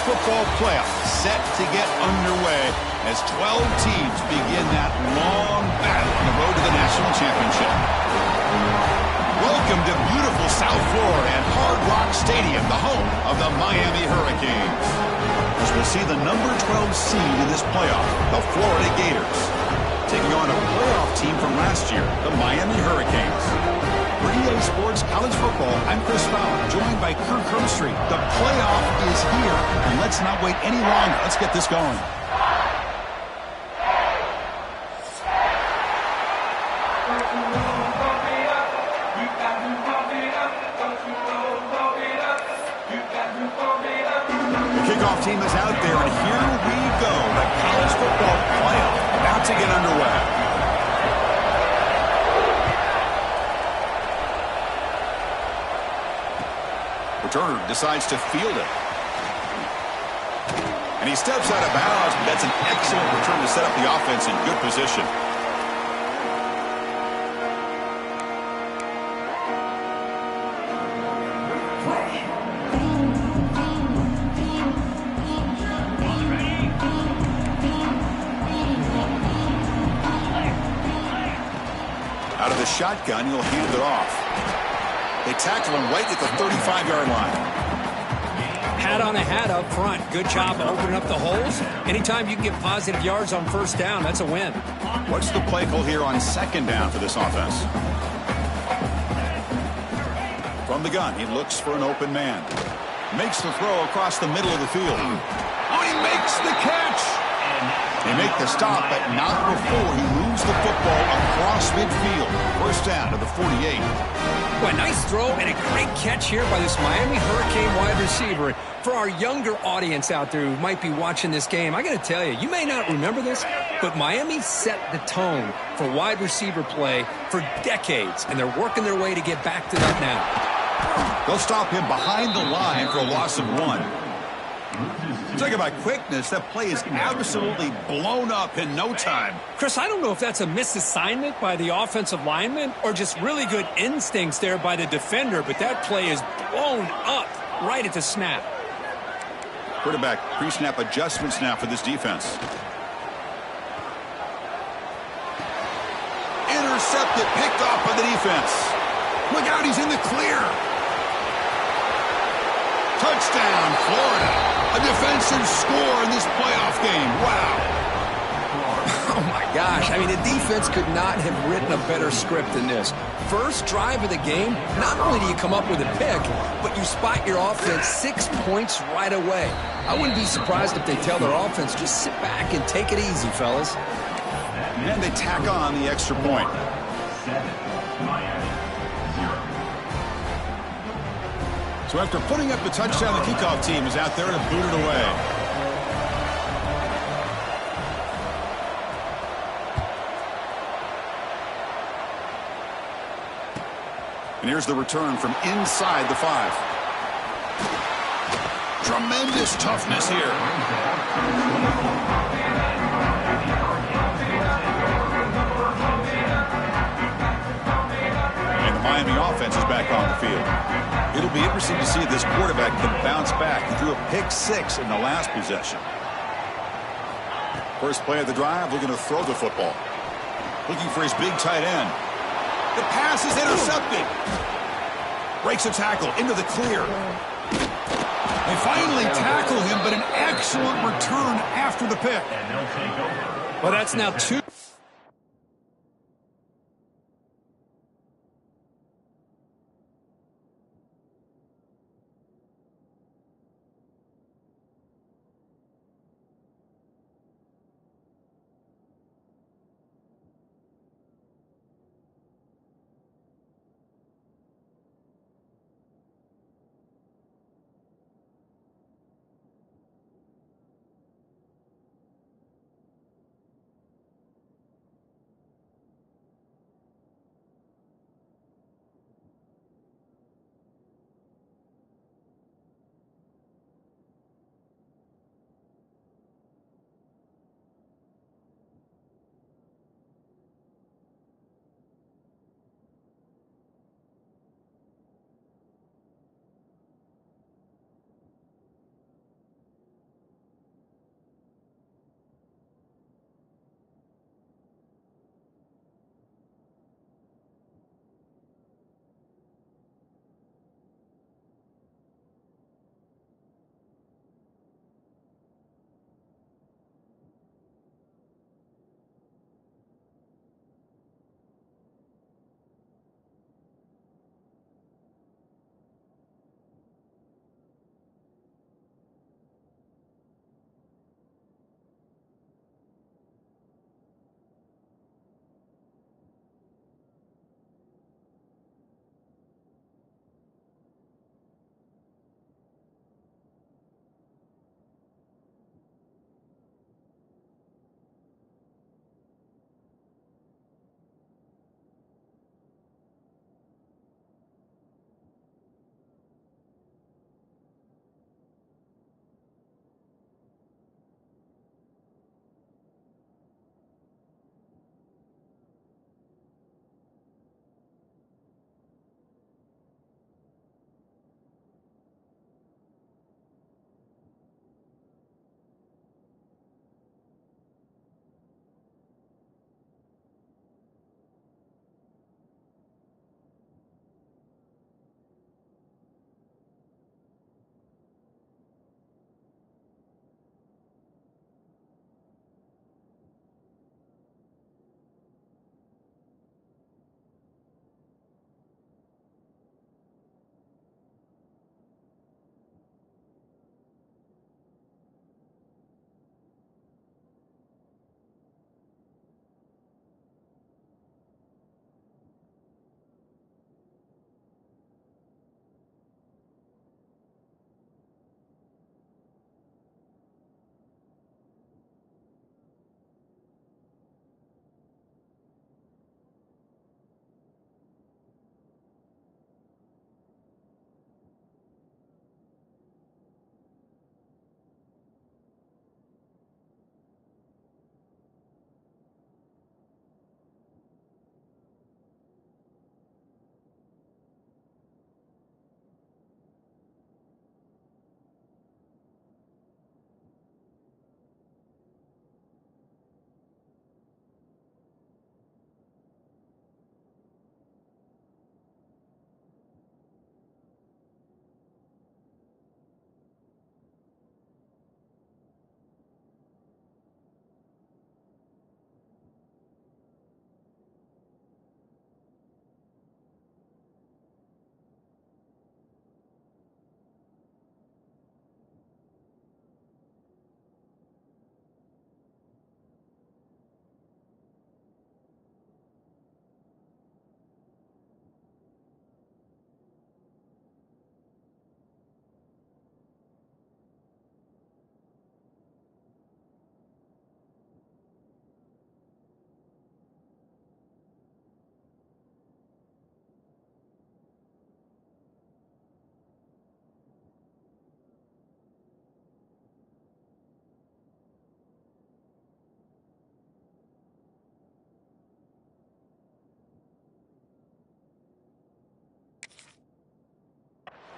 football playoff set to get underway as 12 teams begin that long battle on the road to the national championship. Welcome to beautiful South Florida and Hard Rock Stadium, the home of the Miami Hurricanes. As we'll see the number 12 seed in this playoff, the Florida Gators, taking on a playoff team from last year, the Miami Hurricanes. For EA Sports College Football, I'm Chris Fowler, joined by Kirk Herbstreit. The playoff is here, and let's not wait any longer. Let's get this going. The kickoff team is out there, and here we go. The college football playoff about to get underway. Returner decides to field it. And he steps out of bounds, but that's an excellent return to set up the offense in good position. Out of the shotgun, he'll hand it off. They tackle him right at the 35-yard line. Hat on a hat up front. Good job opening up the holes. Anytime you can get positive yards on first down, that's a win. What's the play call here on second down for this offense? From the gun, he looks for an open man. Makes the throw across the middle of the field. Oh, he makes the catch! They make the stop, but not before he moves the football across midfield. First down to the 48. Boy, nice throw and a great catch here by this Miami Hurricane wide receiver. For our younger audience out there who might be watching this game, I got to tell you, you may not remember this, but Miami set the tone for wide receiver play for decades, and they're working their way to get back to that now. They'll stop him behind the line for a loss of 1. Talk about quickness. That play is absolutely blown up in no time. Chris, I don't know if that's a misassignment by the offensive lineman or just really good instincts there by the defender, but that play is blown up right at the snap. Quarterback pre-snap adjustments now for this defense. Intercepted, picked off by the defense. Look out, he's in the clear. Touchdown, Florida. A defensive score in this playoff game. Wow. Oh, my gosh. I mean, the defense could not have written a better script than this. First drive of the game, not only do you come up with a pick, but you spot your offense 6 points right away. I wouldn't be surprised if they tell their offense, just sit back and take it easy, fellas. And they tack on the extra point. So after putting up the touchdown, the kickoff team is out there to boot it away. And here's the return from inside the 5. Tremendous toughness here. And the Miami offense is back on the field. It'll be interesting to see if this quarterback can bounce back. He threw a pick-6 in the last possession. First play of the drive, looking to throw the football. Looking for his big tight end. The pass is intercepted. Breaks a tackle into the clear. They finally tackle him, but an excellent return after the pick. Well, that's now 2.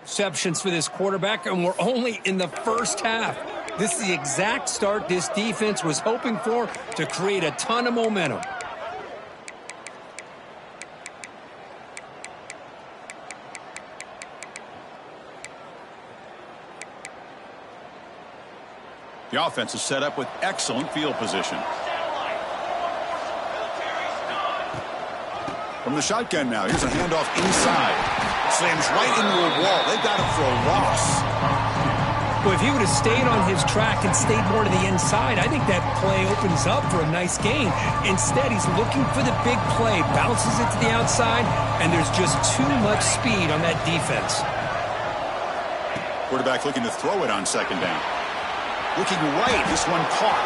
interceptions for this quarterback, and we're only in the first half. This is the exact start this defense was hoping for to create a ton of momentum. The offense is set up with excellent field position. From the shotgun now, here's a handoff inside. Slams right into a wall. They've got him for a loss. Well, if he would have stayed on his track and stayed more to the inside, I think that play opens up for a nice gain. Instead, he's looking for the big play, bounces it to the outside, and there's just too much speed on that defense. Quarterback looking to throw it on second down. Looking right, this one caught.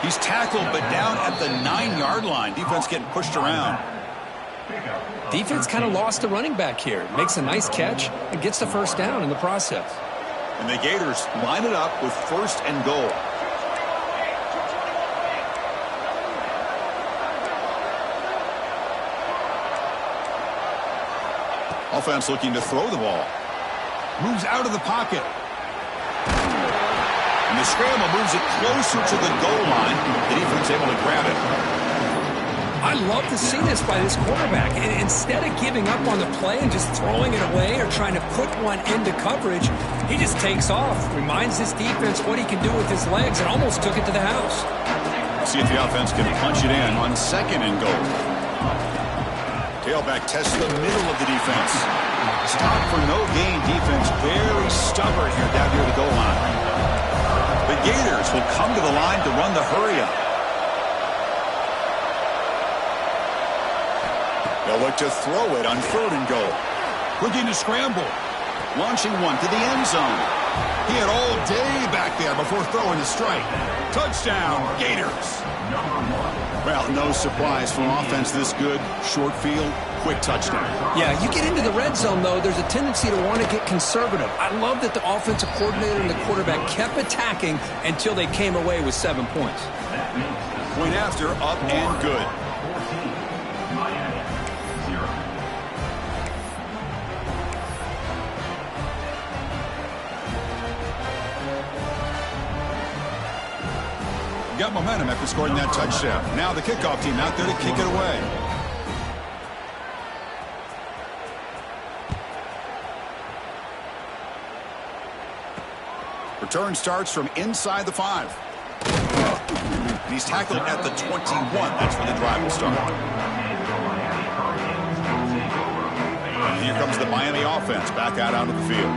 He's tackled, but down at the 9-yard line. Defense getting pushed around. Defense kind of lost the running back here. Makes a nice catch and gets the first down in the process. And the Gators line it up with 1st and goal. Offense looking to throw the ball. Moves out of the pocket. And the scramble moves it closer to the goal line. The defense able to grab it. I love to see this by this quarterback. Instead of giving up on the play and just throwing it away or trying to put one into coverage, he just takes off. Reminds this defense what he can do with his legs and almost took it to the house. See if the offense can punch it in on 2nd and goal. Tailback tests the middle of the defense. Stop for no gain defense. Very stubborn here down near the goal line. The Gators will come to the line to run the hurry-up. They'll look to throw it on 3rd and goal. Looking to scramble. Launching one to the end zone. He had all day back there before throwing the strike. Touchdown, Gators. Well, no surprise from offense this good. Short field, quick touchdown. Yeah, you get into the red zone, though, there's a tendency to want to get conservative. I love that the offensive coordinator and the quarterback kept attacking until they came away with 7 points. Point after, up and good. Got momentum after scoring that touchdown. Now the kickoff team out there to kick it away. Return starts from inside the 5. And he's tackled at the 21. That's where the drive will start. And here comes the Miami offense back out onto the field.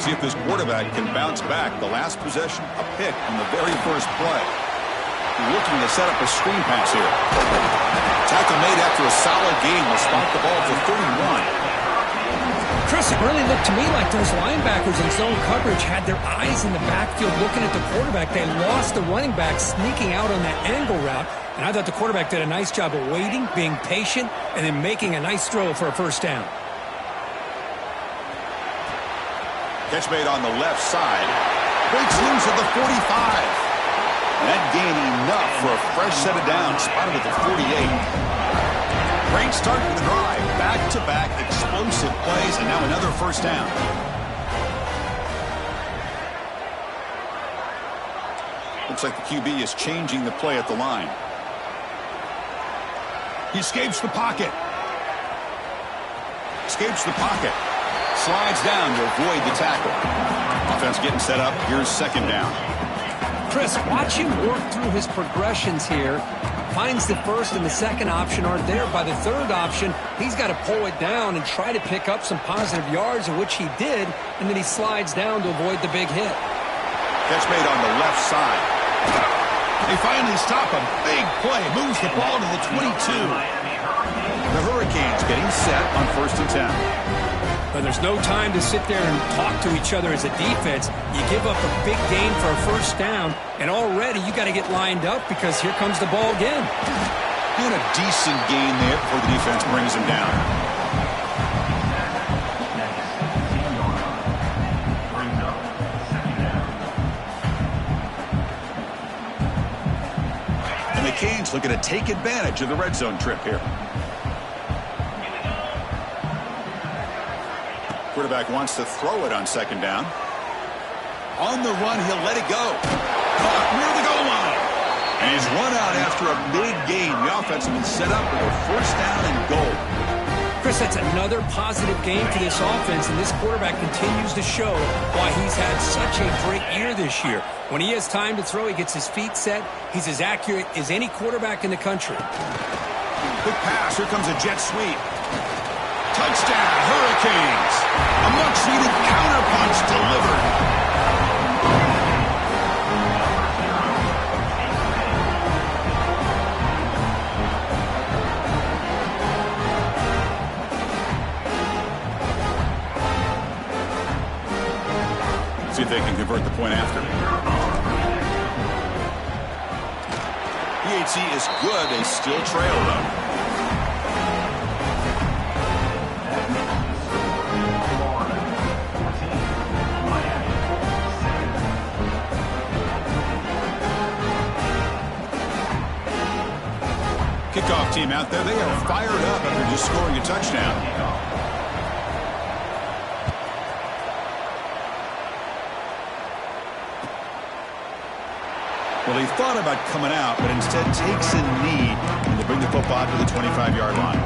See if this quarterback can bounce back. The last possession, a pick on the very first play. Looking to set up a screen pass here. Tackle made after a solid gain will spot the ball for 31. Chris, it really looked to me like those linebackers in zone coverage had their eyes in the backfield looking at the quarterback. They lost the running back sneaking out on that angle route, and I thought the quarterback did a nice job of waiting, being patient, and then making a nice throw for a first down. Catch made on the left side. Breaks loose at the 45. That gain enough for a fresh set of downs. Spotted at the 48. Great start to the drive. Back-to-back explosive plays, and now another first down. Looks like the QB is changing the play at the line. He escapes the pocket. Escapes the pocket. Slides down to avoid the tackle. Offense getting set up. Here's 2nd down. Chris, watch him work through his progressions here. Finds the 1st and the 2nd option aren't there. By the 3rd option, he's got to pull it down and try to pick up some positive yards, of which he did, and then he slides down to avoid the big hit. Catch made on the left side. They finally stop him. Big play. Moves the ball to the 22. The Hurricanes getting set on 1st and 10. But there's no time to sit there and talk to each other as a defense. You give up a big gain for a first down, and already you got to get lined up because here comes the ball again. Doing a decent gain there before the defense brings him down. And the Canes looking to take advantage of the red zone trip here. Quarterback wants to throw it on second down. On the run, he'll let it go. Caught near the goal line. And he's run out after a big gain. The offense has been set up with a first down and goal. Chris, that's another positive game for this offense, and this quarterback continues to show why he's had such a great year this year. When he has time to throw, he gets his feet set. He's as accurate as any quarterback in the country. Quick pass. Here comes a jet sweep. Touchdown, Hurricanes. A much-needed counterpunch delivered. See if they can convert the point after. PHC is good. They still trail, though. Kickoff team out there. They are fired up after just scoring a touchdown. Well, he thought about coming out, but instead takes a knee and to bring the football to the 25-yard line.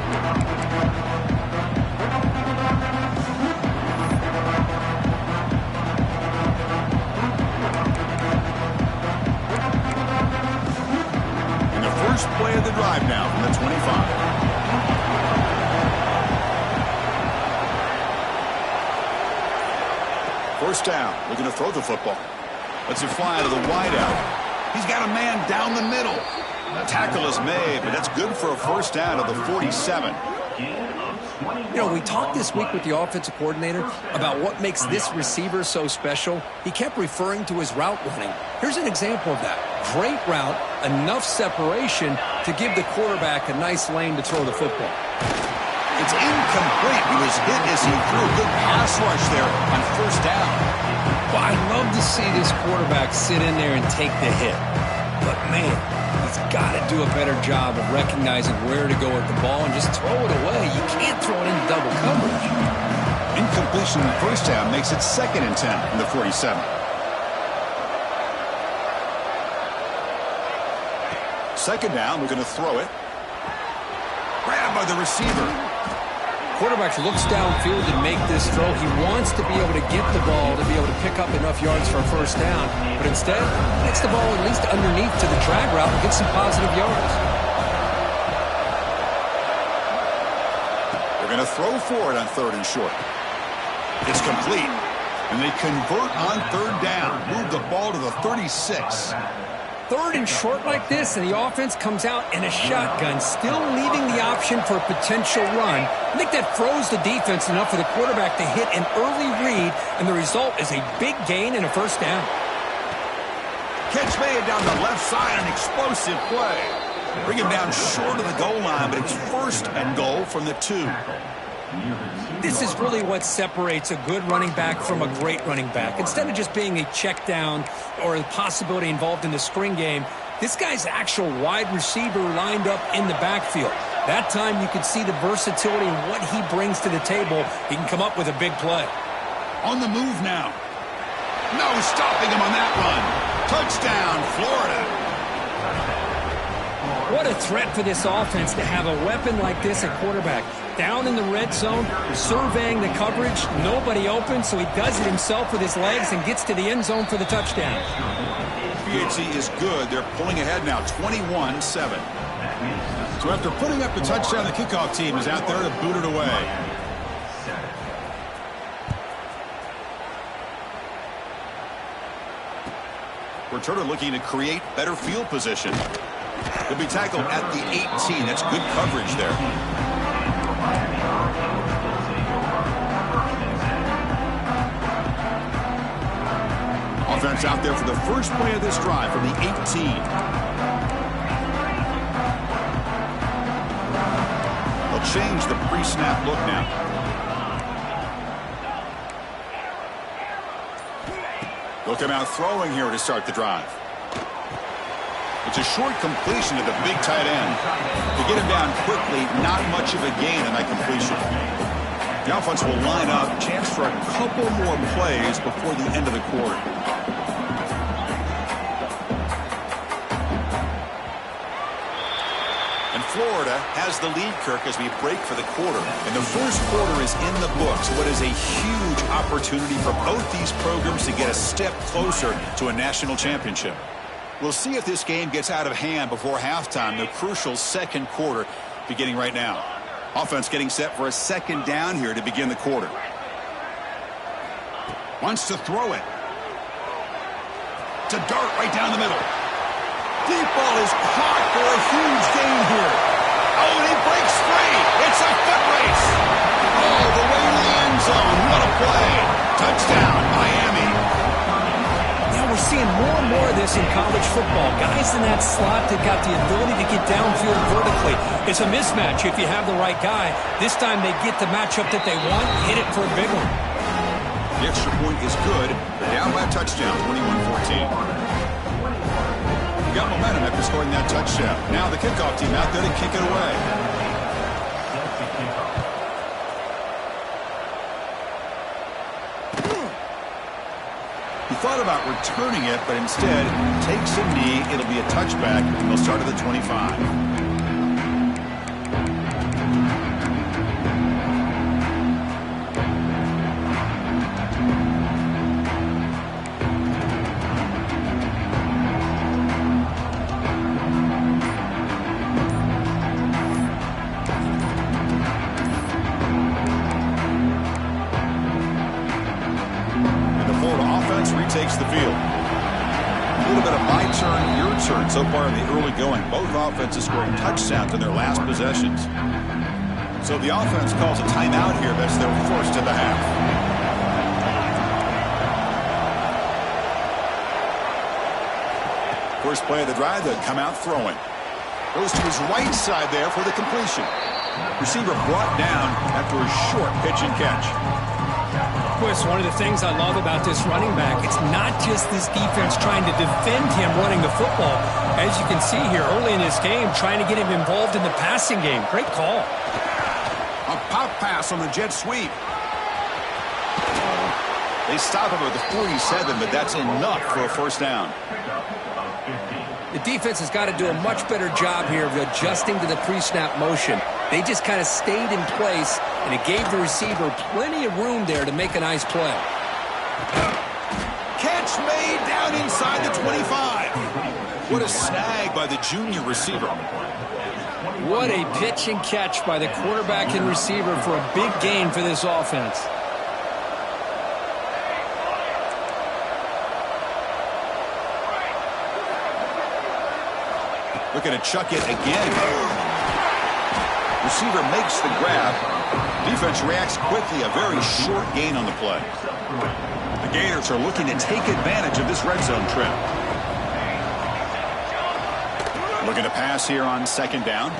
And the first play of the drive now from the 25. First down, looking to throw the football. Lets it fly to the wideout. He's got a man down the middle. The tackle is made, but that's good for a first down of the 47. You know, we talked this week with the offensive coordinator about what makes this receiver so special. He kept referring to his route running. Here's an example of that. Great route, enough separation to give the quarterback a nice lane to throw the football. It's incomplete. He was hit as he threw a good pass rush there on first down. Well, I'd love to see this quarterback sit in there and take the hit. But, man, he's got to do a better job of recognizing where to go with the ball and just throw it away. You can't throw it into double coverage. Incompletion in the first down makes it 2nd and 10 from the 47. Second down, we're going to throw it. Grabbed by the receiver. Quarterback looks downfield to make this throw. He wants to be able to get the ball to be able to pick up enough yards for a first down. But instead, gets the ball at least underneath to the drag route and gets some positive yards. They're going to throw for it on 3rd and short. It's complete. And they convert on 3rd down. Move the ball to the 36. 3rd and short like this, and the offense comes out in a shotgun, still leaving the option for a potential run. I think that froze the defense enough for the quarterback to hit an early read, and the result is a big gain and a first down. Catch made down the left side, an explosive play. Bring him down short of the goal line, but it's 1st and goal from the 2. This is really what separates a good running back from a great running back. Instead of just being a check down or a possibility involved in the screen game, this guy's actual wide receiver lined up in the backfield. That time you can see the versatility and what he brings to the table. He can come up with a big play. On the move now. No stopping him on that run. Touchdown, Florida. What a threat for this offense to have a weapon like this at quarterback. Down in the red zone, surveying the coverage, nobody open, so he does it himself with his legs and gets to the end zone for the touchdown. PHC is good. They're pulling ahead now, 21-7. So after putting up the touchdown, the kickoff team is out there to boot it away. Returner looking to create better field position. He'll be tackled at the 18. That's good coverage there. Offense out there for the first play of this drive from the 18. They'll change the pre-snap look now. They'll come out throwing here to start the drive. It's a short completion to the big tight end. To get him down quickly, not much of a gain on that completion. The offense will line up. Chance for a couple more plays before the end of the quarter. And Florida has the lead, Kirk, as we break for the quarter. And the first quarter is in the books. What is a huge opportunity for both these programs to get a step closer to a national championship. We'll see if this game gets out of hand before halftime, the crucial second quarter beginning right now. Offense getting set for a second down here to begin the quarter. Wants to throw it. To dart right down the middle. Deep ball is caught for a huge gain here. Oh, and he breaks free. It's a foot race. All the way to the end zone. What a play. Touchdown, Miami. Yeah, we're seeing more and more of this in college football. Guys in that slot that got the ability to get downfield vertically. It's a mismatch if you have the right guy. This time they get the matchup that they want, hit it for a big one. The extra point is good. They're down by a touchdown, 21-14. Got momentum after scoring that touchdown. Now the kickoff team out there to kick it away. He thought about returning it, but instead takes a knee. It'll be a touchback, and they'll start at the 25. Takes the field. A little bit of my turn, your turn so far in the early going. Both offenses scoring touchdowns in their last possessions. So the offense calls a timeout here. That's their first of the half. First play of the drive, they come out throwing. Goes to his right side there for the completion. Receiver brought down after a short pitch and catch. Chris, one of the things I love about this running back, it's not just this defense trying to defend him running the football. As you can see here early in this game, trying to get him involved in the passing game. Great call. A pop pass on the jet sweep. They stop him at the 47, but that's enough for a first down. The defense has got to do a much better job here of adjusting to the pre-snap motion. They just kind of stayed in place, and it gave the receiver plenty of room there to make a nice play. Catch made down inside the 25. What a snag by the junior receiver. What a pitch and catch by the quarterback and receiver for a big gain for this offense. Looking to chuck it again. Receiver makes the grab. Defense reacts quickly. A very short gain on the play. The Gators are looking to take advantage of this red zone trip. Looking to pass here on second down.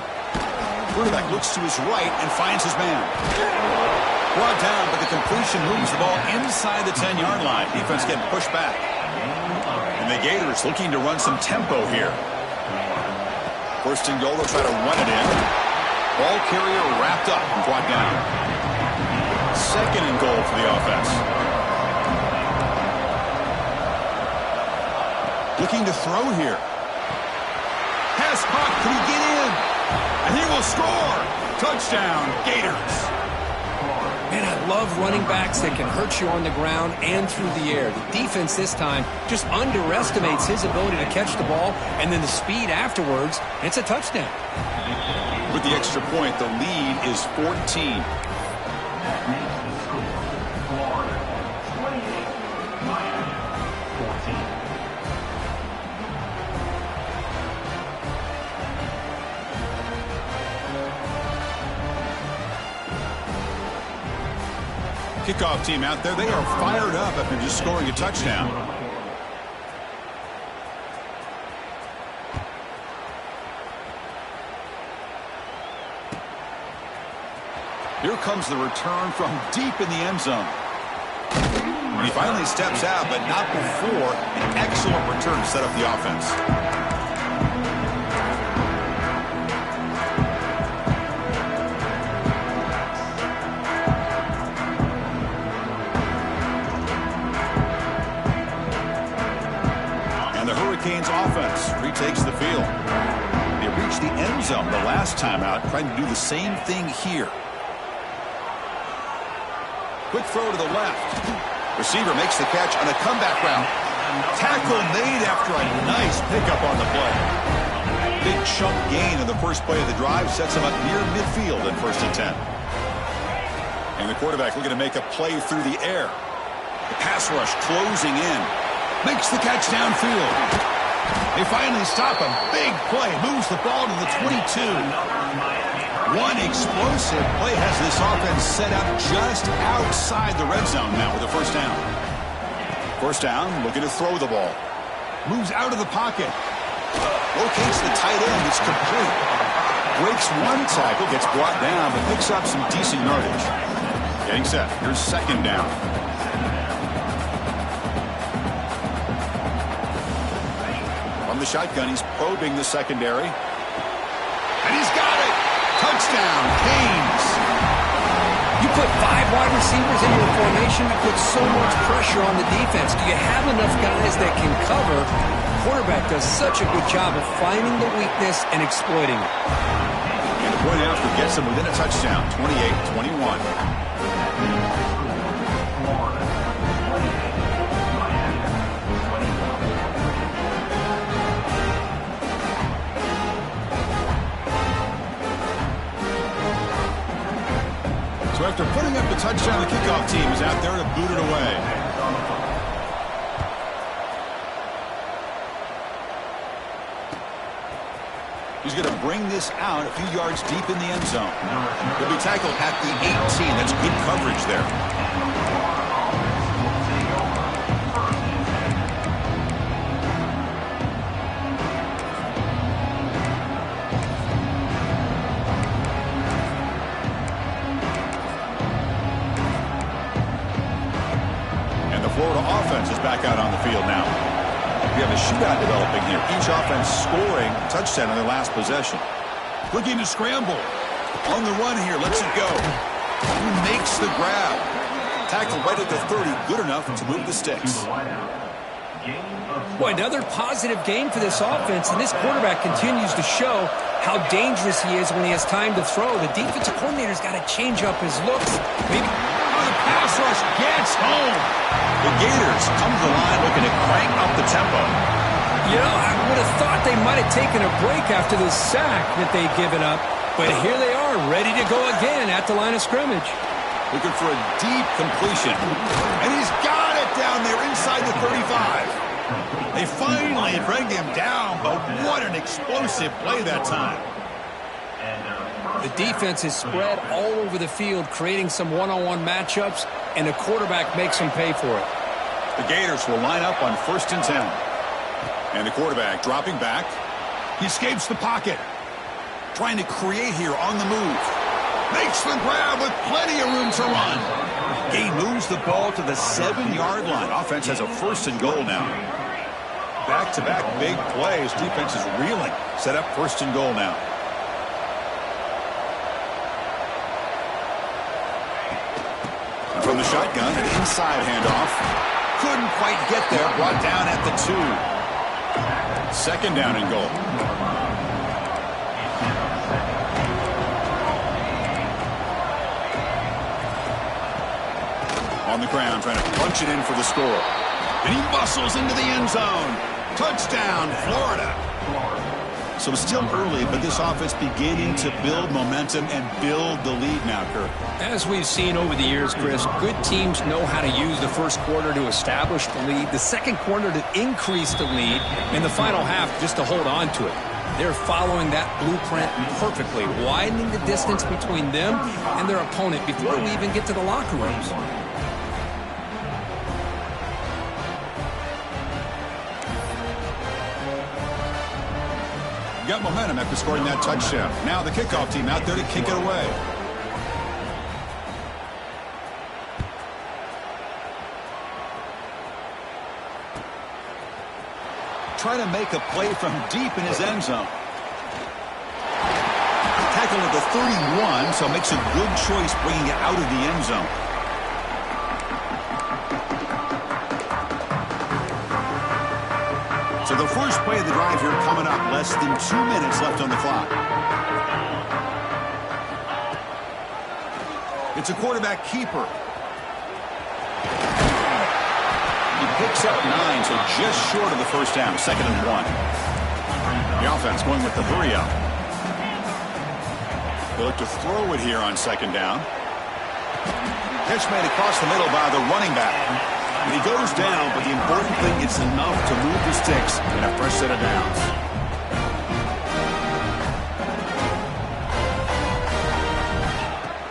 Quarterback looks to his right and finds his man. Brought down, but the completion moves the ball inside the 10-yard line. Defense getting pushed back. And the Gators looking to run some tempo here. First and goal, they'll try to run it in. Ball carrier wrapped up and brought down. Second and goal for the offense. Looking to throw here. Pass caught. Can he get in? And he will score. Touchdown, Gators. Man, I love running backs that can hurt you on the ground and through the air. The defense this time just underestimates his ability to catch the ball, and then the speed afterwards, it's a touchdown. With the extra point, the lead is 14. Kickoff team out there, they are fired up after just scoring a touchdown. Here comes the return from deep in the end zone. He finally steps out, but not before an excellent return to set up the offense. offense retakes the field. They reached the end zone the last time out, trying to do the same thing here. Quick throw to the left. Receiver makes the catch on a comeback route. Tackle made after a nice pickup on the play. Big chunk gain in the first play of the drive sets him up near midfield at 1st and 10. And the quarterback looking to make a play through the air. The pass rush closing in. Makes the catch downfield. They finally stop him. Big play. Moves the ball to the 22. One explosive play has this offense set up just outside the red zone now with a 1st down. 1st down, looking to throw the ball. Moves out of the pocket. Locates the tight end. It's complete. Breaks one tackle, gets brought down, but picks up some decent yardage. Getting set. Here's 2nd down. From the shotgun, he's probing the secondary. And he's got it. Touchdown, Canes. You put 5 wide receivers in your formation, you put so much pressure on the defense. Do you have enough guys that can cover? The quarterback does such a good job of finding the weakness and exploiting it. And the point after gets him within a touchdown, 28-21. So after putting up the touchdown, the kickoff team is out there to boot it away. He's going to bring this out a few yards deep in the end zone. He'll be tackled at the 18. That's good coverage there. Florida offense is back out on the field now. We have a shootout developing here. Each offense scoring a touchdown on their last possession. Looking to scramble. On the run here. Lets it go. Who makes the grab? Tackle right at the 30. Good enough to move the sticks. Boy, another positive game for this offense, and this quarterback continues to show how dangerous he is when he has time to throw. The defensive coordinator's got to change up his looks. Maybe the pass rush gets home. The Gators come to the line looking to crank up the tempo. You know, I would have thought they might have taken a break after this sack that they'd given up, but here they are, ready to go again at the line of scrimmage. Looking for a deep completion. And he's got it down there inside the 35. They finally bring him down, but what an explosive play that time. The defense is spread all over the field, creating some one-on-one matchups, and the quarterback makes them pay for it. The Gators will line up on 1st and 10. And the quarterback dropping back. He escapes the pocket. Trying to create here on the move. Makes the grab with plenty of room to run. He moves the ball to the 7-yard line. Offense has a 1st and goal now. Back-to-back big plays. Defense is reeling. Set up 1st and goal now. From the shotgun, an inside handoff. Couldn't quite get there. Brought down at the 2. 2nd down and goal. On the ground, trying to punch it in for the score. And he muscles into the end zone. Touchdown, Florida. So it's still early, but this offense beginning to build momentum and build the lead now, Kirk. As we've seen over the years, Chris, good teams know how to use the first quarter to establish the lead, the second quarter to increase the lead, and the final half just to hold on to it. They're following that blueprint perfectly, widening the distance between them and their opponent before we even get to the locker rooms. Got momentum after scoring that touchdown. Now the kickoff team out there to kick it away. Trying to make a play from deep in his end zone. Tackle at the 31, so makes a good choice bringing it out of the end zone. So Well, the first play of the drive here coming up. Less than 2 minutes left on the clock. It's a quarterback keeper. He picks up 9, so just short of the first down. 2nd and 1. The offense going with the hurry up. They look to throw it here on 2nd down. Catch made across the middle by the running back. And he goes down, but the important thing, it's enough to move the sticks in a fresh set of downs.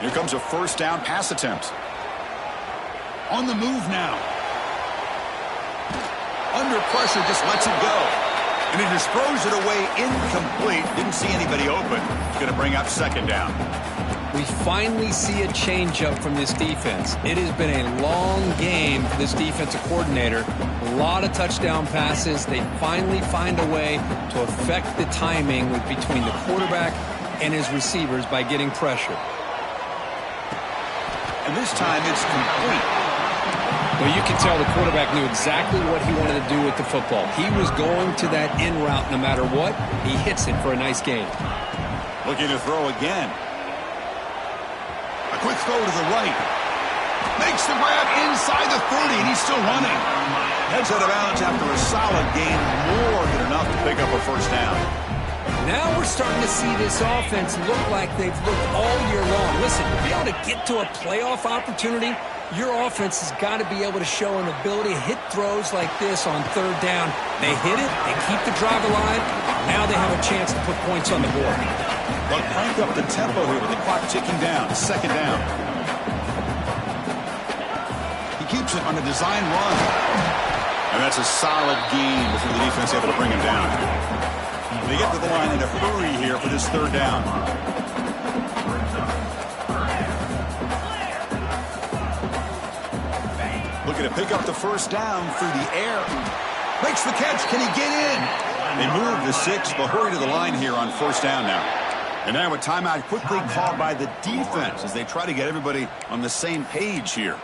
Here comes a first down pass attempt. On the move now. Under pressure, just lets it go. And he just throws it away incomplete. Didn't see anybody open. He's going to bring up 2nd down. We finally see a change-up from this defense. It has been a long game for this defensive coordinator. A lot of touchdown passes. They finally find a way to affect the timing between the quarterback and his receivers by getting pressure. And this time it's complete. Well, you can tell the quarterback knew exactly what he wanted to do with the football. He was going to that in route no matter what. He hits it for a nice gain. Looking to throw again. A quick throw to the right. Makes the grab inside the 30, and he's still running. Heads out of bounds after a solid gain. More than enough to pick up a first down. Now we're starting to see this offense look like they've looked all year long. Listen, to be able to get to a playoff opportunity, your offense has got to be able to show an ability to hit throws like this on 3rd down. They hit it, they keep the drive alive. Now they have a chance to put points on the board. But crank up the tempo here with the clock ticking down. 2nd down. He keeps it on a design run. And that's a solid gain before the defense able to bring him down. They get to the line in a hurry here for this 3rd down. Looking to pick up the first down through the air. Makes the catch. Can he get in? They move the 6, but hurry to the line here on 1st down now. And now a timeout quickly called by the defense as they try to get everybody on the same page here.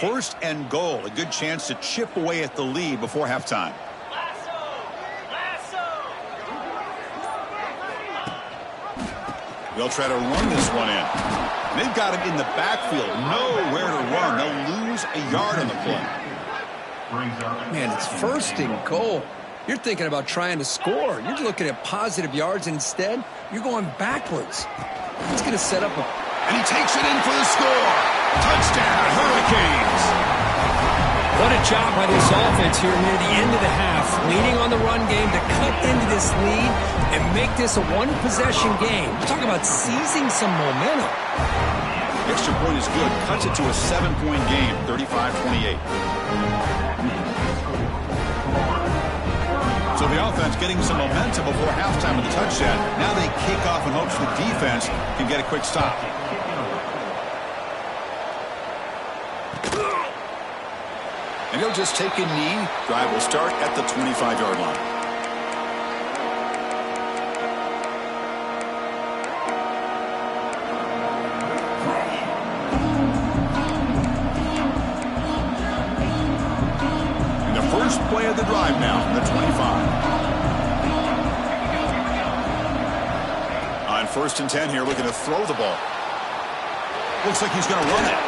First and goal, a good chance to chip away at the lead before halftime. They'll try to run this one in. They've got him in the backfield, nowhere to run. They'll lose a yard on the play. Man, it's 1st and goal. You're thinking about trying to score. You're looking at positive yards, and instead, you're going backwards. It's going to set up a... And he takes it in for the score. Touchdown, Hurricanes. What a job by this offense here near the end of the half, leaning on the run game to cut into this lead and make this a one-possession game. We're talking about seizing some momentum. Extra point is good. Cuts it to a 7-point game, 35-28. So the offense getting some momentum before halftime with the touchdown. Now they kick off in hopes the defense can get a quick stop. And he'll just take a knee. Drive will start at the 25-yard line. And the first play of the drive now from the 25. On 1st and 10 here, looking to throw the ball. Looks like he's going to run it.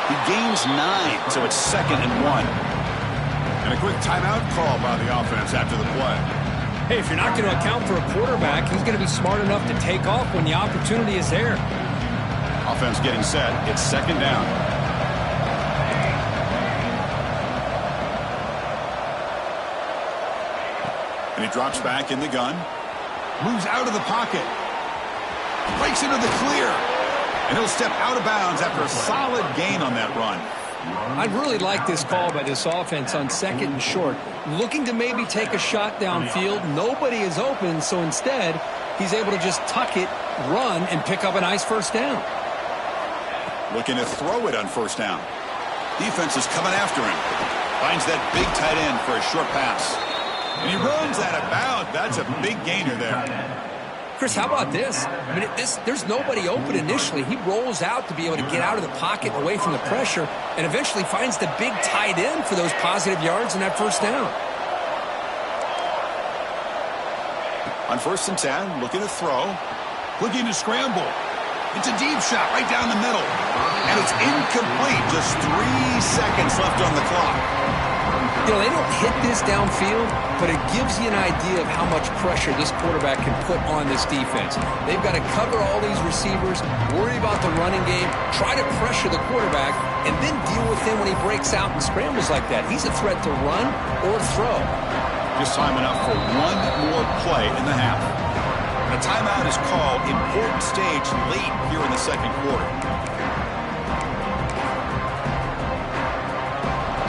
He gains 9, so it's 2nd and 1. And a quick timeout call by the offense after the play. Hey, if you're not going to account for a quarterback, he's going to be smart enough to take off when the opportunity is there. Offense getting set. It's 2nd down. And he drops back in the gun. Moves out of the pocket. Breaks into the clear. And he'll step out of bounds after a solid gain on that run. I really like this call by this offense on 2nd and short. Looking to maybe take a shot downfield. Nobody is open, so instead, he's able to just tuck it, run, and pick up a nice first down. Looking to throw it on 1st down. Defense is coming after him. Finds that big tight end for a short pass. And he runs out of bounds. That's a big gainer there. Chris, how about this? I mean, there's nobody open initially. He rolls out to be able to get out of the pocket away from the pressure and eventually finds the big tight end for those positive yards and that first down. On 1st and 10, looking to throw. Looking to scramble. It's a deep shot right down the middle. And it's incomplete. Just 3 seconds left on the clock. You know, they don't hit this downfield, but it gives you an idea of how much pressure this quarterback can put on this defense. They've got to cover all these receivers, worry about the running game, try to pressure the quarterback, and then deal with him when he breaks out and scrambles like that. He's a threat to run or throw. Just time enough for one more play in the half. A timeout is called. Important stage late here in the second quarter.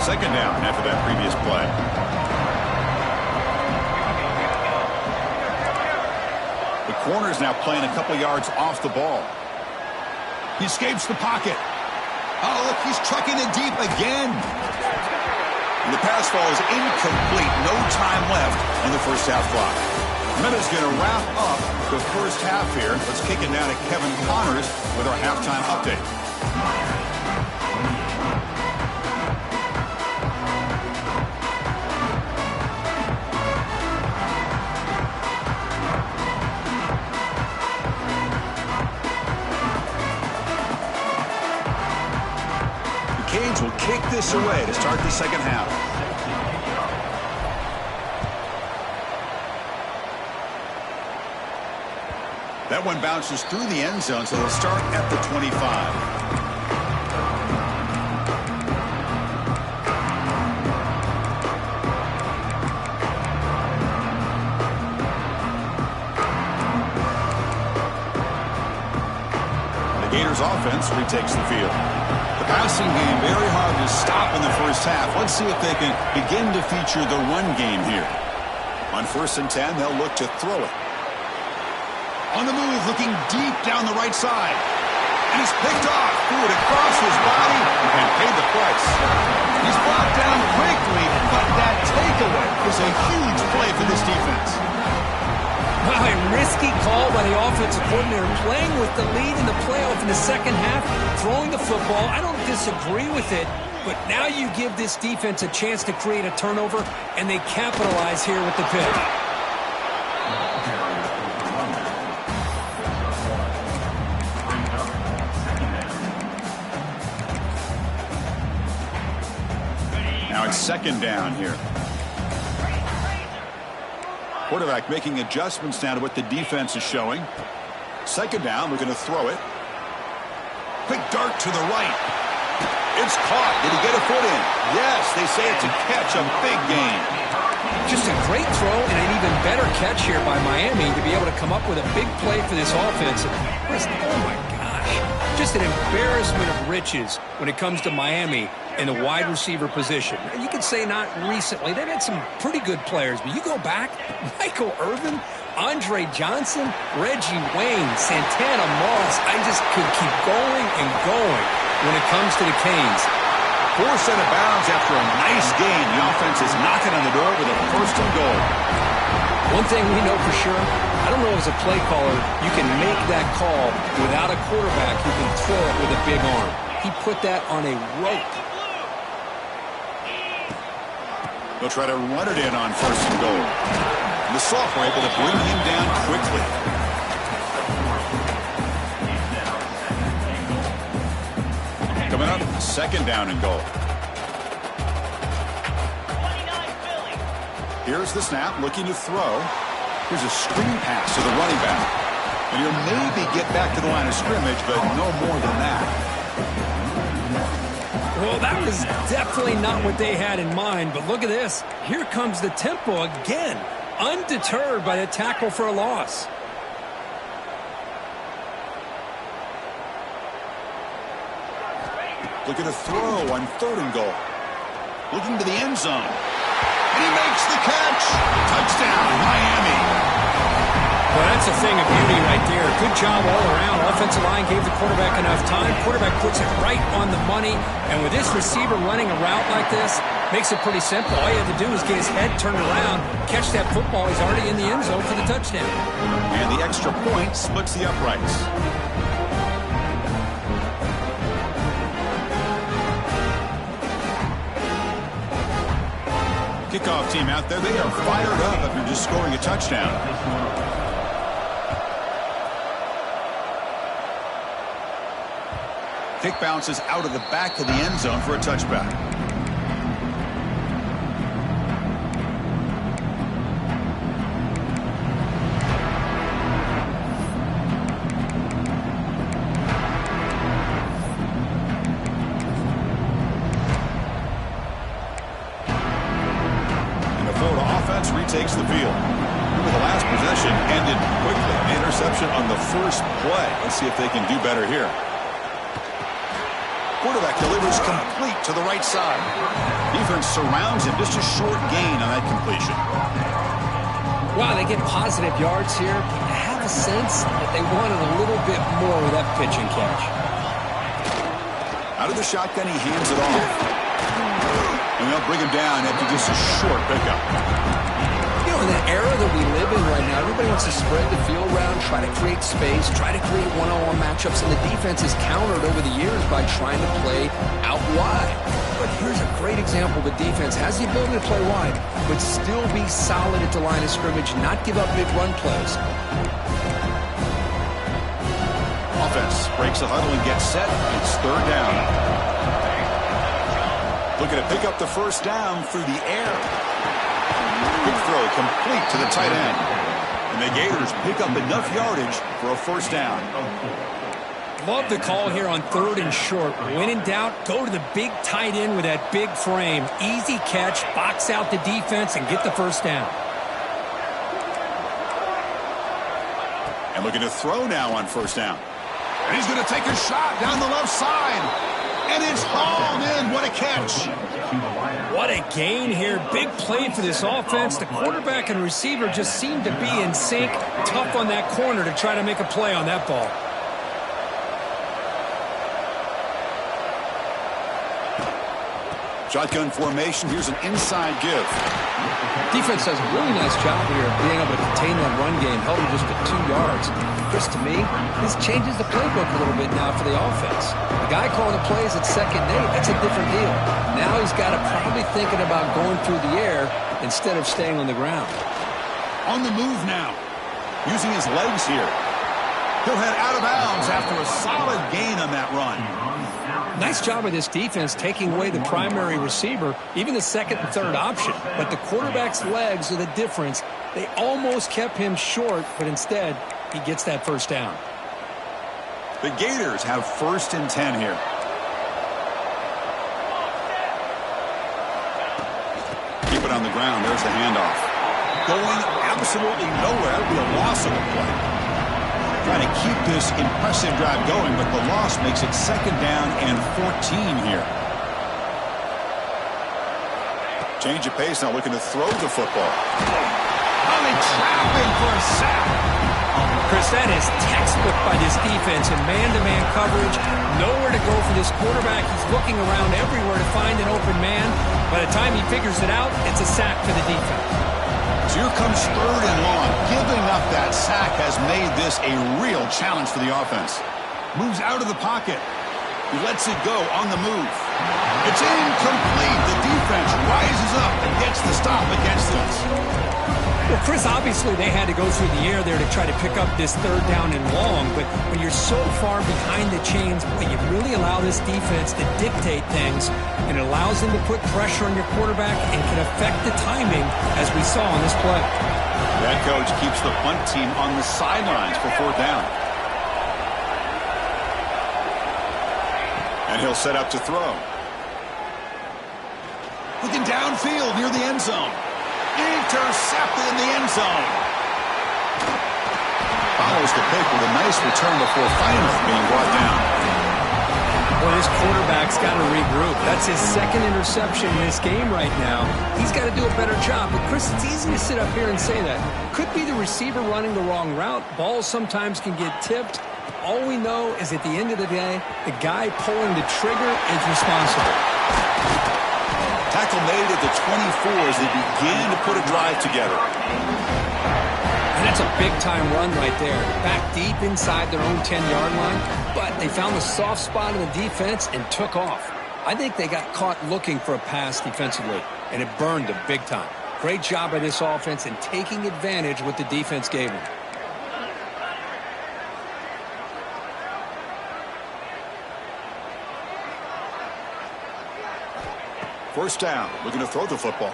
Second down after that previous play. The corner is now playing a couple yards off the ball. He escapes the pocket. Oh, look, he's trucking it deep again. And the pass ball is incomplete. No time left on the first half clock. Meta's going to wrap up the first half here. Let's kick it down to Kevin Connors with our halftime update. Canes will kick this away to start the second half. That one bounces through the end zone, so they'll start at the 25. Gators offense retakes the field. The passing game very hard to stop in the first half. Let's see if they can begin to feature the run game here. On 1st and 10, they'll look to throw it. On the move, looking deep down the right side. And he's picked off. Threw it across his body and paid the price. He's brought down quickly, but that takeaway is a huge play for this defense. Wow, a risky call by the offensive coordinator, playing with the lead in the playoff in the second half, throwing the football. I don't disagree with it, but now you give this defense a chance to create a turnover, and they capitalize here with the pick. Now it's second down here. Quarterback making adjustments now to what the defense is showing. Second down, we're going to throw it. Quick dart to the right. It's caught. Did he get a foot in? Yes, they say it's a catch, a big gain. Just a great throw and an even better catch here by Miami to be able to come up with a big play for this offense. Oh, my gosh. Just an embarrassment of riches when it comes to Miami in the wide receiver position. You could say not recently. They've had some pretty good players, but you go back, Michael Irvin, Andre Johnson, Reggie Wayne, Santana Moss. I just could keep going and going when it comes to the Canes. Forced out of bounds after a nice game. The offense is knocking on the door with a first and goal. One thing we know for sure, I don't know as a play caller, you can make that call without a quarterback who can throw it with a big arm. He put that on a rope. They'll try to run it in on first and goal. And the sophomore able to bring him down quickly. Coming up, second down and goal. Here's the snap, looking to throw. Here's a screen pass to the running back. And he'll maybe get back to the line of scrimmage, but no more than that. Well, that was definitely not what they had in mind, but look at this. Here comes the tempo again, undeterred by the tackle for a loss. Looking to throw on third and goal. Looking to the end zone. And he makes the catch. Touchdown, Miami. Well, that's a thing of beauty right there. Good job all around. Offensive line gave the quarterback enough time. Quarterback puts it right on the money. And with this receiver running a route like this, Makes it pretty simple. All you have to do is get his head turned around, catch that football. He's already in the end zone for the touchdown. And the extra point splits the uprights. Kickoff team out there, they are fired up after just scoring a touchdown. Kick bounces out of the back of the end zone for a touchback. Takes the field. Remember, the last possession ended quickly. An interception on the first play. Let's see if they can do better here. Quarterback delivers complete to the right side. Defense surrounds him. Just a short gain on that completion. Wow, they get positive yards here. I have a sense that they wanted a little bit more with that pitch and catch. Out of the shotgun, he hands it off. And they'll bring him down after just a short pickup. In the era that we live in right now, everybody wants to spread the field around, try to create space, try to create one-on-one matchups, and the defense is countered over the years by trying to play out wide. But here's a great example. The defense has the ability to play wide, but still be solid at the line of scrimmage, not give up big run plays. Offense breaks the huddle and gets set. It's third down. Looking to pick up the first down through the air. Quick throw complete to the tight end. And the Gators pick up enough yardage for a first down. Love the call here on third and short. When in doubt, go to the big tight end with that big frame. Easy catch, box out the defense, and get the first down. And looking to throw now on first down. And he's going to take a shot down the left side. And it's hauled in. What a catch. What a gain here. Big play for this offense. The quarterback and receiver just seem to be in sync. Tough on that corner to try to make a play on that ball. Shotgun formation. Here's an inside give. Defense does a really nice job here of being able to contain that run game. Held him just to 2 yards. Chris, to me, this changes the playbook a little bit now for the offense. The guy calling the plays at second and 8, that's a different deal. Now he's got to probably thinking about going through the air instead of staying on the ground. On the move now. Using his legs here. He'll head out of bounds after a solid gain on that run. Nice job of this defense taking away the primary receiver, even the second and third option. But the quarterback's legs are the difference. They almost kept him short, but instead, he gets that first down. The Gators have first and 10 here. Keep it on the ground. There's the handoff. Going absolutely nowhere. That would be a loss of a play. Trying to keep this impressive drive going, but the loss makes it second down and 14 here. Change of pace now, looking to throw the football. Oh, they trap him for a sack. Chris, that is textbook by this defense in man-to-man coverage. Nowhere to go for this quarterback. He's looking around everywhere to find an open man. By the time he figures it out, it's a sack for the defense. So here comes third and long. Giving up that sack has made this a real challenge for the offense. Moves out of the pocket. He lets it go on the move. It's incomplete. The defense rises up and gets the stop against this. Well, Chris, obviously they had to go through the air there to try to pick up this third down and long, but when you're so far behind the chains, boy, you really allow this defense to dictate things, and it allows them to put pressure on your quarterback and can affect the timing, as we saw on this play. That coach keeps the punt team on the sidelines for fourth down. And he'll set up to throw. Looking downfield near the end zone. Intercepted in the end zone. Follows the pick with a nice return before finally being brought down. Well, this quarterback's got to regroup. That's his second interception in this game right now. He's got to do a better job. But, Chris, it's easy to sit up here and say that. Could be the receiver running the wrong route. Balls sometimes can get tipped. All we know is at the end of the day, the guy pulling the trigger is responsible. tackle made at the 24 as they begin to put a drive together. And that's a big-time run right there. Back deep inside their own 10-yard line, but they found the soft spot in the defense and took off. I think they got caught looking for a pass defensively, and it burned them big time. Great job by this offense in taking advantage of what the defense gave them. First down, looking to throw the football.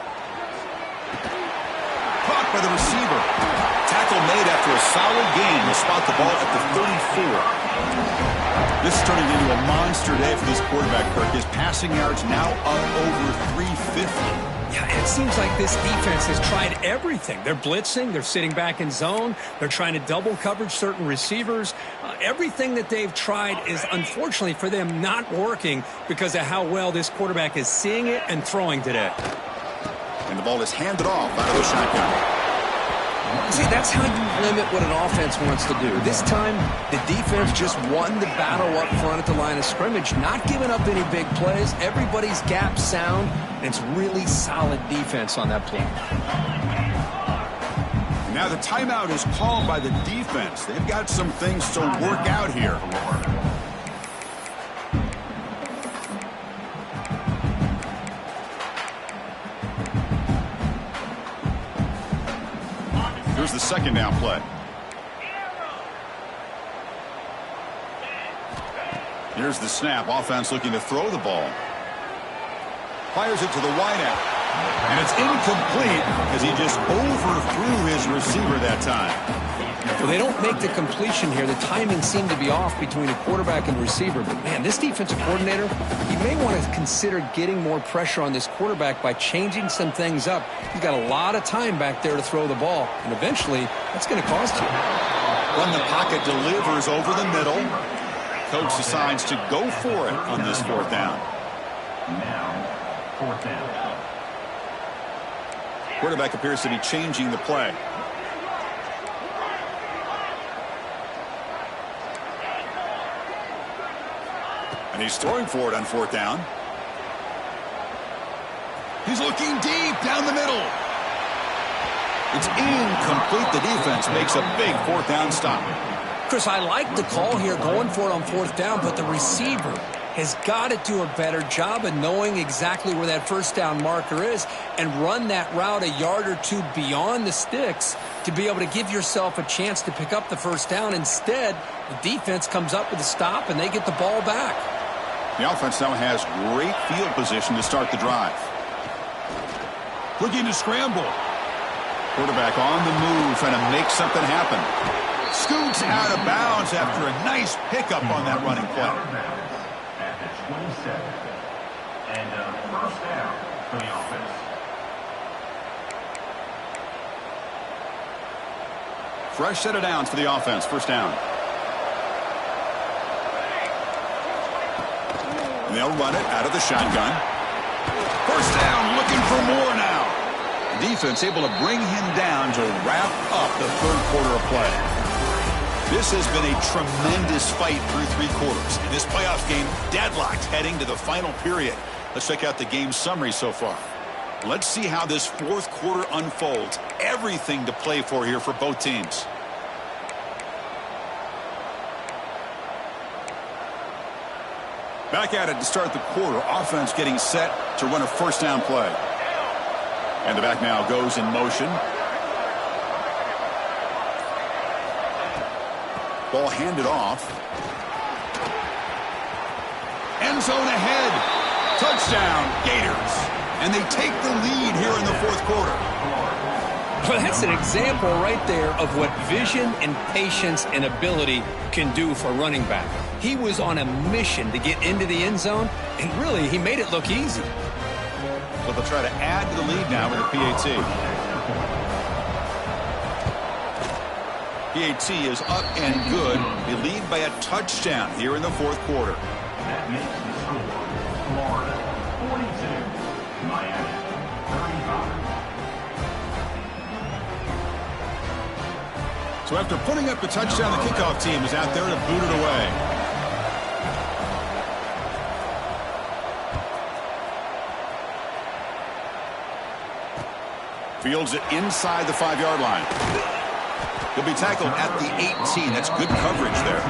Caught by the receiver. Tackle made after a solid gain to spot the ball at the 34. This is turning into a monster day for this quarterback, Kirk. His passing yards now up over 350. Yeah, and it seems like this defense has tried everything. They're blitzing, they're sitting back in zone, they're trying to double coverage certain receivers. Everything that they've tried is, unfortunately for them, not working because of how well this quarterback is seeing it and throwing today. And the ball is handed off out of the shotgun. See, that's how you limit what an offense wants to do. This time, the defense just won the battle up front at the line of scrimmage, not giving up any big plays. Everybody's gap sound, and it's really solid defense on that play. Now the timeout is called by the defense. They've got some things to work out here. Here's the second down play. Here's the snap. Offense looking to throw the ball. Fires it to the wideout. And it's incomplete as he just overthrew his receiver that time. Well, they don't make the completion here. The timing seemed to be off between the quarterback and receiver. But, man, this defensive coordinator, he may want to consider getting more pressure on this quarterback by changing some things up. He's got a lot of time back there to throw the ball, and eventually that's going to cost you. When the pocket delivers over the middle, coach decides to go for it on this fourth down. Now, fourth down. Quarterback appears to be changing the play. And he's throwing for it on fourth down. He's looking deep down the middle. It's incomplete. The defense makes a big fourth down stop. Chris, I like the call here going for it on fourth down, but the receiver has got to do a better job of knowing exactly where that first down marker is and run that route a yard or two beyond the sticks to be able to give yourself a chance to pick up the first down. Instead, the defense comes up with a stop and they get the ball back. The offense now has great field position to start the drive. Looking to scramble. Quarterback on the move, trying to make something happen. Scoots out of bounds after a nice pickup on that running play. At the 27. And first down for the offense. Fresh set of downs for the offense. First down. And they'll run it out of the shotgun. First down, looking for more now. The defense able to bring him down to wrap up the third quarter of play. This has been a tremendous fight through three quarters. In this playoff game, deadlocked heading to the final period. Let's check out the game summary so far. Let's see how this fourth quarter unfolds. Everything to play for here for both teams. Back at it to start the quarter. Offense getting set to run a first down play. And the back now goes in motion. Ball handed off. End zone ahead. Touchdown, Gators. And they take the lead here in the fourth quarter. Well, that's an example right there of what vision and patience and ability can do for a running back. He was on a mission to get into the end zone, and really, he made it look easy. So they'll try to add to the lead now with a PAT. PAT is up and good. They lead by a touchdown here in the fourth quarter. That makes the score Florida 42, Miami 35. So after putting up the touchdown, the kickoff team is out there to boot it away. Fields it inside the 5-yard line. He'll be tackled at the 18. That's good coverage there.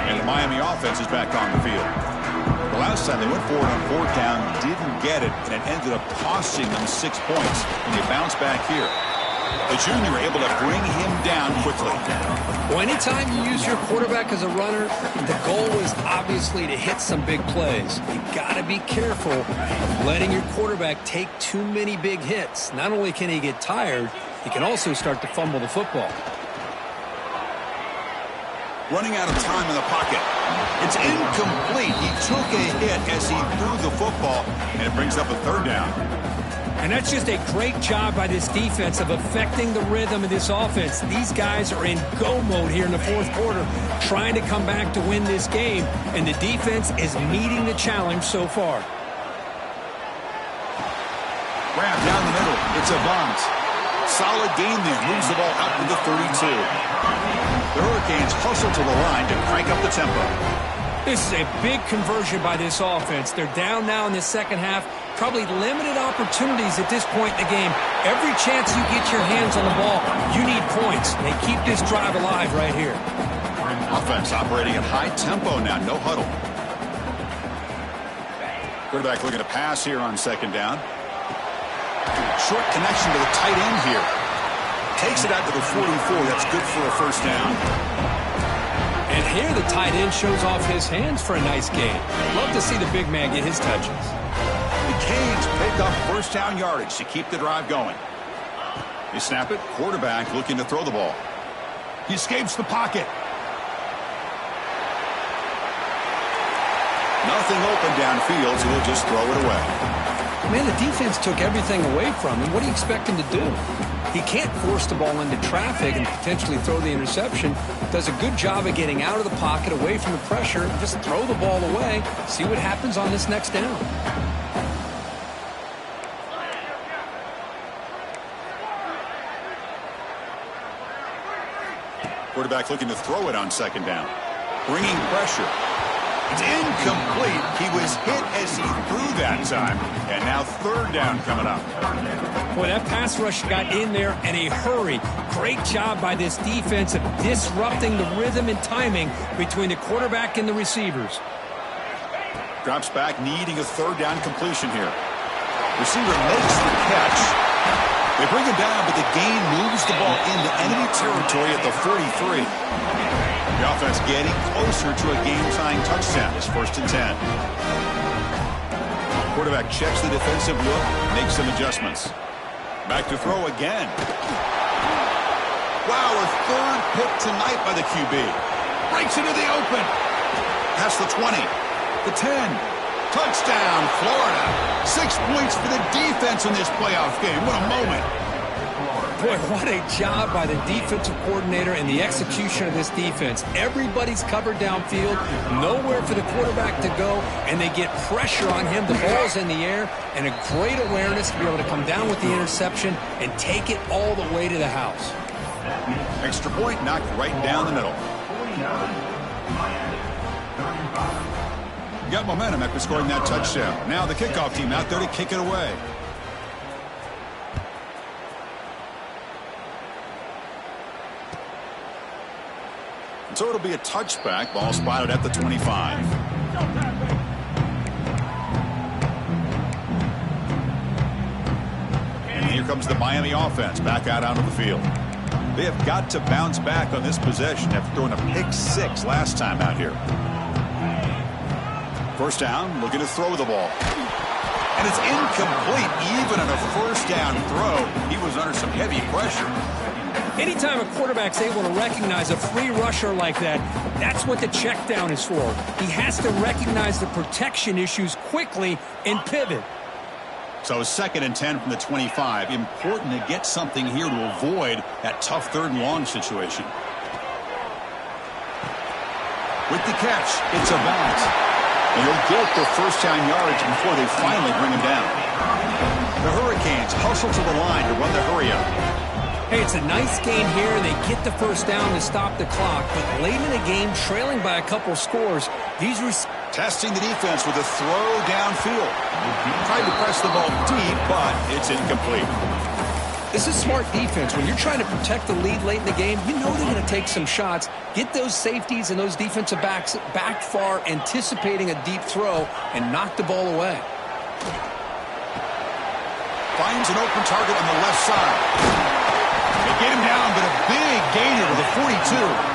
And the Miami offense is back on the field. The last time they went forward on 4th down, didn't get it, and it ended up costing them 6 points when they bounced back here. The junior able to bring him down quickly. Well, anytime you use your quarterback as a runner, the goal is obviously to hit some big plays. You got to be careful of letting your quarterback take too many big hits. Not only can he get tired, he can also start to fumble the football. Running out of time in the pocket. It's incomplete. He took a hit as he threw the football, and it brings up a 3rd down. And that's just a great job by this defense of affecting the rhythm of this offense. These guys are in go mode here in the 4th quarter, trying to come back to win this game, and the defense is meeting the challenge so far. Grab down the middle. It's Avant. Solid gain there. Moves the ball out to the 32. The Hurricanes hustle to the line to crank up the tempo. This is a big conversion by this offense. They're down now in the second half. Probably limited opportunities at this point in the game. Every chance you get your hands on the ball, you need points. They keep this drive alive right here. Offense operating at high tempo now. No huddle. Quarterback looking to pass here on 2nd down. Short connection to the tight end here. Takes it out to the 44. That's good for a 1st down. And here the tight end shows off his hands for a nice gain. Love to see the big man get his touches. The Canes pick up 1st down yardage to keep the drive going. They snap it. Quarterback looking to throw the ball. He escapes the pocket. Nothing open downfield, so he'll just throw it away. Man, the defense took everything away from him. What do you expect him to do? He can't force the ball into traffic and potentially throw the interception. Does a good job of getting out of the pocket, away from the pressure, and just throw the ball away. See what happens on this next down. Quarterback looking to throw it on 2nd down. Bringing pressure. It's incomplete. He was hit as he threw that time. And now 3rd down coming up. Boy, that pass rush got in there in a hurry. Great job by this defense of disrupting the rhythm and timing between the quarterback and the receivers. Drops back, needing a 3rd down completion here. Receiver makes the catch. They bring him down, but the gain moves the ball into enemy territory at the 43. The offense getting closer to a game-tying touchdown. It's 1st and 10. Quarterback checks the defensive look, makes some adjustments. Back to throw again. Wow, a 3rd pick tonight by the QB. Breaks into the open. Past the 20. The 10. Touchdown, Florida. 6 points for the defense in this playoff game. What a moment. Boy, what a job by the defensive coordinator and the execution of this defense. Everybody's covered downfield, nowhere for the quarterback to go, and they get pressure on him. The ball's in the air, and a great awareness to be able to come down with the interception and take it all the way to the house. Extra point knocked right down the middle. Got momentum after scoring that touchdown. Now the kickoff team out there to kick it away. So it'll be a touchback. Ball spotted at the 25. And here comes the Miami offense back out onto the field. They have got to bounce back on this possession after throwing a pick-6 last time out here. 1st down, looking to throw the ball. And it's incomplete. Even on a 1st down throw, he was under some heavy pressure. Anytime a quarterback's able to recognize a free rusher like that, that's what the check down is for. He has to recognize the protection issues quickly and pivot. So 2nd and 10 from the 25. Important to get something here to avoid that tough 3rd and long situation. With the catch, it's Avant. And he'll get the 1st down yardage before they finally bring him down. The Hurricanes hustle to the line to run the hurry up. Hey, it's a nice gain here. They get the first down to stop the clock, but late in the game, trailing by a couple scores, these testing the defense with a throw downfield. Tried to press the ball deep, but it's incomplete. This is smart defense. When you're trying to protect the lead late in the game, you know they're going to take some shots, get those safeties and those defensive backs back far, anticipating a deep throw, and knock the ball away. Finds an open target on the left side. They get him down, but a big gainer to the 42.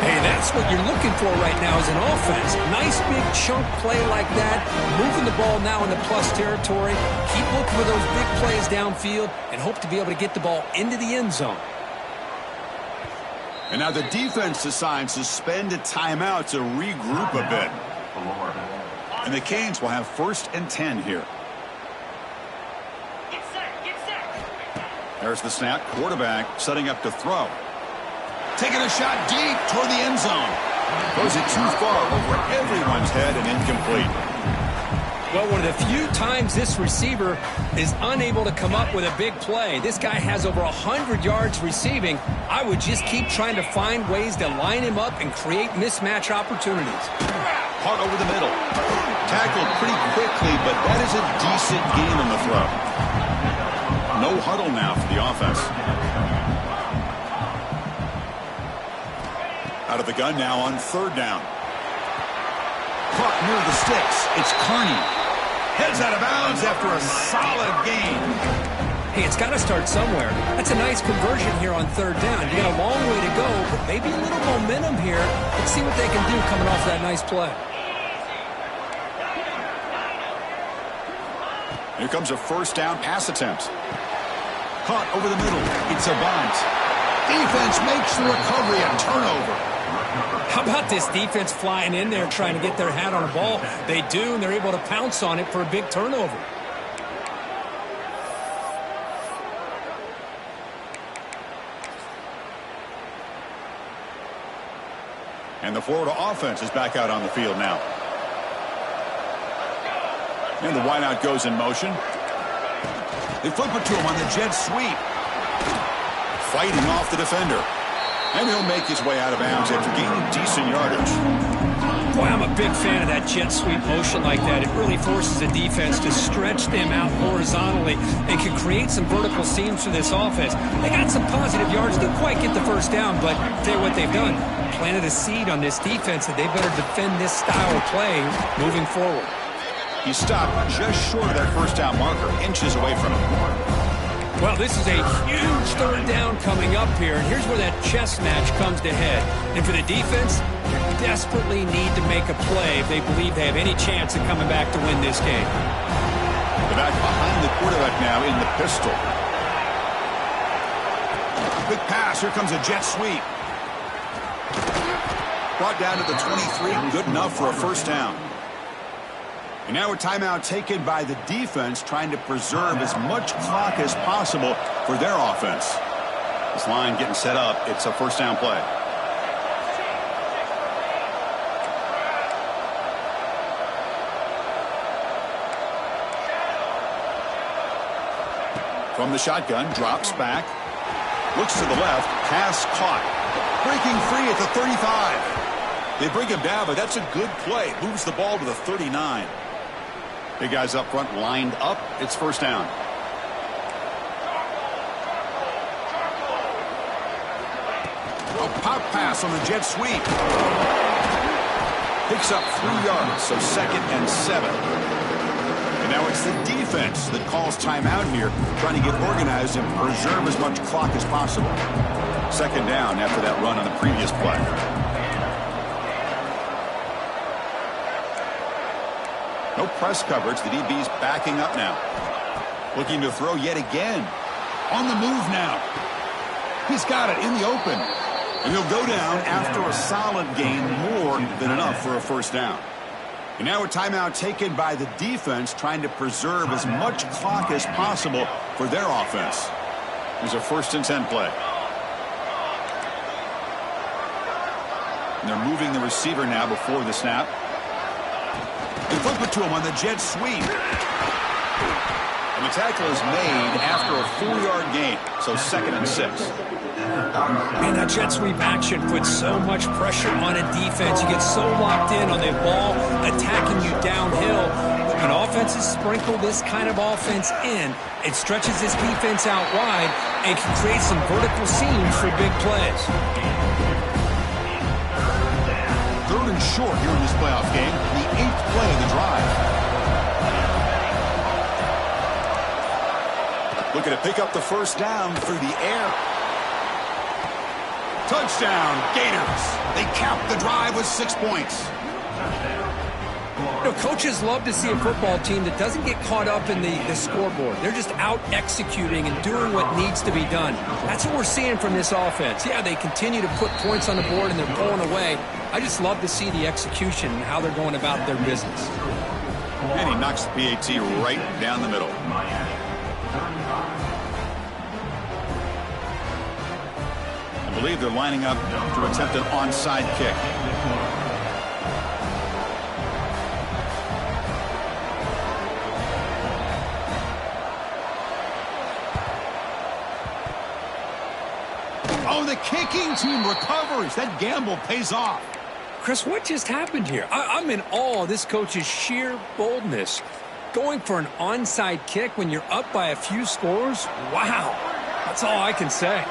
Hey, that's what you're looking for right now as an offense. Nice big chunk play like that. Moving the ball now in the plus territory. Keep looking for those big plays downfield and hope to be able to get the ball into the end zone. And now the defense decides to spend a timeout to regroup a bit. And the Canes will have 1st and 10 here. There's the snap. Quarterback setting up to throw. Taking a shot deep toward the end zone. Goes it too far over everyone's head and incomplete. Well, one of the few times this receiver is unable to come up with a big play. This guy has over 100 yards receiving. I would just keep trying to find ways to line him up and create mismatch opportunities. Caught over the middle. Tackled pretty quickly, but that is a decent gain on the throw. No huddle now for the offense. Out of the gun now on 3rd down. Caught near the sticks. It's Kearney. Heads out of bounds after a solid gain. Hey, it's got to start somewhere. That's a nice conversion here on 3rd down. You got a long way to go, but maybe a little momentum here. Let's see what they can do coming off that nice play. Here comes a 1st down pass attempt. Caught over the middle. It's a bunt. Defense makes the recovery, a turnover. How about this defense flying in there trying to get their hat on a ball? They do, and they're able to pounce on it for a big turnover. And the Florida offense is back out on the field now. And the wideout goes in motion. They flip it to him on the jet sweep. Fighting off the defender. And he'll make his way out of bounds after gaining decent yardage. Boy, I'm a big fan of that jet sweep motion like that. It really forces the defense to stretch them out horizontally and can create some vertical seams for this offense. They got some positive yards. Didn't quite get the first down, but I'll tell you what they've done. Planted a seed on this defense that they better defend this style of play moving forward. He stopped just short of that first down marker, inches away from it. Well, this is a huge 3rd down coming up here, and here's where that chess match comes to head. And for the defense, they desperately need to make a play if they believe they have any chance of coming back to win this game. The back behind the quarterback now in the pistol. Quick pass, here comes a jet sweep. Brought down to the 23, good enough for a 1st down. And now a timeout taken by the defense, trying to preserve as much clock as possible for their offense. This line getting set up. It's a 1st down play. From the shotgun, drops back. Looks to the left. Pass caught. Breaking free at the 35. They bring him down, but that's a good play. Moves the ball to the 39. Big guys up front lined up. It's 1st down. A pop pass on the jet sweep. Picks up 3 yards, so 2nd and 7. And now it's the defense that calls timeout here, trying to get organized and preserve as much clock as possible. 2nd down after that run on the previous play. No press coverage. The DB's backing up now. Looking to throw yet again. On the move now. He's got it in the open. And he'll go down after a solid gain, more than enough for a 1st down. And now a timeout taken by the defense, trying to preserve as much clock as possible for their offense. There's a 1st and 10 play. And they're moving the receiver now before the snap. They flip it to him on the jet sweep. And the tackle is made after a 4-yard gain, so 2nd and 6. Man, that jet sweep action puts so much pressure on a defense. You get so locked in on the ball attacking you downhill. When offenses sprinkle this kind of offense in, it stretches this defense out wide and can create some vertical seams for big plays. 3rd and short here in this playoff game, the 8th play of the drive. Looking to pick up the first down through the air. Touchdown, Gators. They cap the drive with 6 points. You know, coaches love to see a football team that doesn't get caught up in the scoreboard. They're just out executing and doing what needs to be done. That's what we're seeing from this offense. Yeah, they continue to put points on the board and they're pulling away. I just love to see the execution and how they're going about their business. And he knocks the PAT right down the middle. I believe they're lining up to attempt an onside kick. Oh, the kicking team recovers. That gamble pays off. Chris, what just happened here? I'm in awe of this coach's sheer boldness. Going for an onside kick when you're up by a few scores? Wow. That's all I can say.